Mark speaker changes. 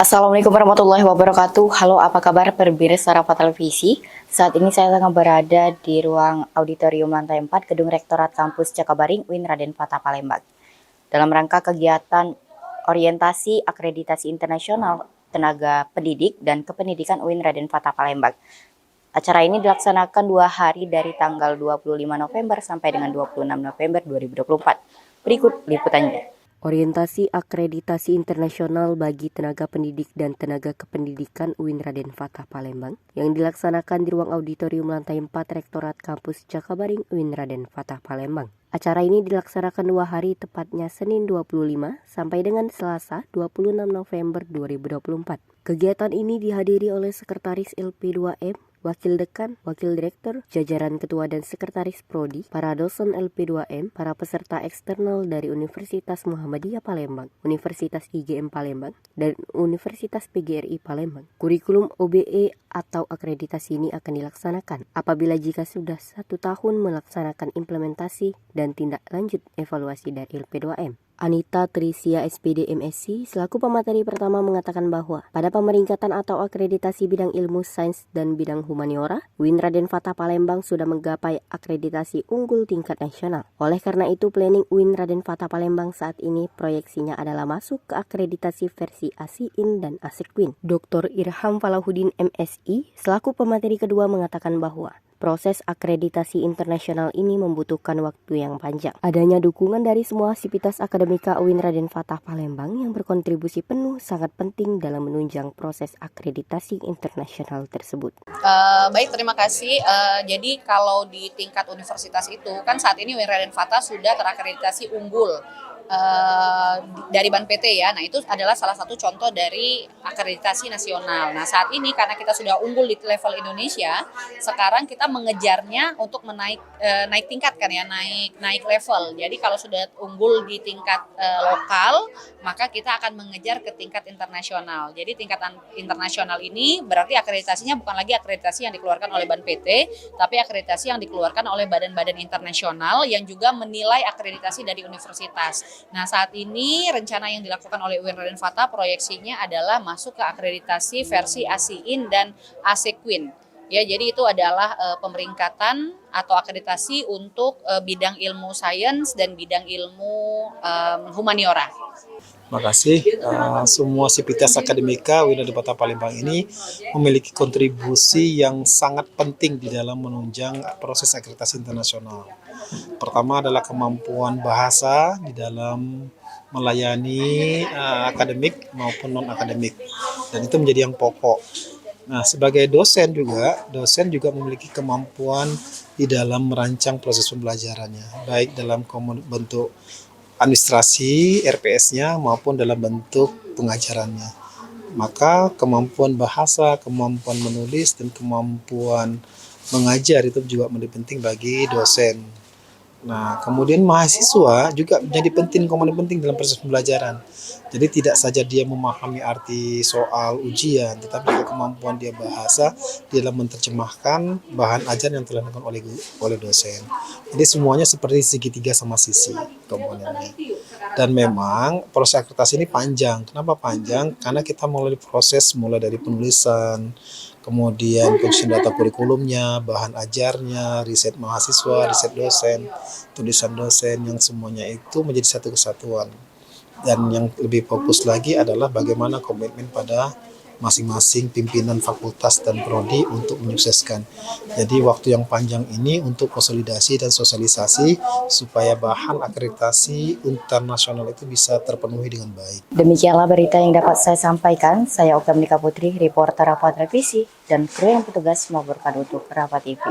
Speaker 1: Assalamualaikum warahmatullahi wabarakatuh. Halo, apa kabar pemirsa Rafa Televisi? Saat ini saya tengah berada di ruang auditorium lantai 4 Gedung Rektorat Kampus Jakabaring UIN Raden Fatah Palembang. Dalam rangka kegiatan orientasi akreditasi internasional tenaga pendidik dan kependidikan UIN Raden Fatah Palembang. Acara ini dilaksanakan 2 hari dari tanggal 25 November sampai dengan 26 November 2024. Berikut liputannya. Orientasi akreditasi internasional bagi tenaga pendidik dan tenaga kependidikan UIN Raden Fatah Palembang yang dilaksanakan di ruang auditorium lantai 4 Rektorat Kampus Jakabaring UIN Raden Fatah Palembang. Acara ini dilaksanakan 2 hari, tepatnya Senin 25 sampai dengan Selasa 26 November 2024. Kegiatan ini dihadiri oleh Sekretaris LP2M, Wakil Dekan, Wakil Direktur, jajaran Ketua dan Sekretaris Prodi, para dosen LP2M, para peserta eksternal dari Universitas Muhammadiyah Palembang, Universitas IGM Palembang, dan Universitas PGRI Palembang. Kurikulum OBE atau akreditasi ini akan dilaksanakan apabila jika sudah 1 tahun melaksanakan implementasi dan tindak lanjut evaluasi dari LP2M. Anita Trisia SPD MSc selaku pemateri pertama mengatakan bahwa pada pemeringkatan atau akreditasi bidang ilmu sains dan bidang humaniora, UIN Raden Fatah Palembang sudah menggapai akreditasi unggul tingkat nasional. Oleh karena itu, planning UIN Raden Fatah Palembang saat ini proyeksinya adalah masuk ke akreditasi versi ASIIN dan ASEQUIN. Dr. Irham Falahuddin MSI selaku pemateri kedua mengatakan bahwa proses akreditasi internasional ini membutuhkan waktu yang panjang. Adanya dukungan dari semua sivitas akademika UIN Raden Fatah Palembang yang berkontribusi penuh sangat penting dalam menunjang proses akreditasi internasional tersebut.
Speaker 2: Baik, terima kasih. Jadi kalau di tingkat universitas itu kan saat ini UIN Raden Fatah sudah terakreditasi unggul dari Ban PT ya. Nah, itu adalah salah satu contoh dari akreditasi nasional. Nah, saat ini karena kita sudah unggul di level Indonesia, sekarang kita mengejarnya untuk naik tingkat kan ya, naik level. Jadi kalau sudah unggul di tingkat lokal, maka kita akan mengejar ke tingkat internasional. Jadi tingkatan internasional ini berarti akreditasinya bukan lagi akreditasi yang dikeluarkan oleh Ban PT, tapi akreditasi yang dikeluarkan oleh badan-badan internasional yang juga menilai akreditasi dari universitas. Nah, saat ini rencana yang dilakukan oleh UIN Raden Fatah proyeksinya adalah masuk ke akreditasi versi ASIIN dan ASEQUIN. Ya, jadi itu adalah pemeringkatan atau akreditasi untuk bidang ilmu sains dan bidang ilmu humaniora.
Speaker 3: Terima kasih. Semua sivitas akademika UIN Raden Fatah Palembang ini memiliki kontribusi yang sangat penting di dalam menunjang proses akreditasi internasional. Pertama adalah kemampuan bahasa di dalam melayani akademik maupun non-akademik, dan itu menjadi yang pokok. Nah, sebagai dosen juga memiliki kemampuan di dalam merancang proses pembelajarannya, baik dalam bentuk administrasi RPS-nya maupun dalam bentuk pengajarannya. Maka kemampuan bahasa, kemampuan menulis, dan kemampuan mengajar itu juga menjadi penting bagi dosen. Nah, kemudian mahasiswa juga menjadi komponen penting dalam proses pembelajaran. Jadi tidak saja dia memahami arti soal ujian, tetapi juga kemampuan dia bahasa di dalam menerjemahkan bahan ajar yang telah dilakukan oleh dosen. Jadi semuanya seperti segitiga sama sisi komponennya. Dan memang proses akreditasi ini panjang. Kenapa panjang? Karena kita mulai dari penulisan, kemudian penyusunan data kurikulumnya, bahan ajarnya, riset mahasiswa, riset dosen, tulisan dosen, yang semuanya itu menjadi satu kesatuan. Dan yang lebih fokus lagi adalah bagaimana komitmen pada masing-masing pimpinan fakultas dan prodi untuk menyukseskan. Jadi waktu yang panjang ini untuk konsolidasi dan sosialisasi supaya bahan akreditasi internasional itu bisa terpenuhi dengan baik.
Speaker 1: Demikianlah berita yang dapat saya sampaikan. Saya Okamnika Putri, reporter Rafa Televisi, dan kru yang bertugas melaporkan untuk Rafa TV.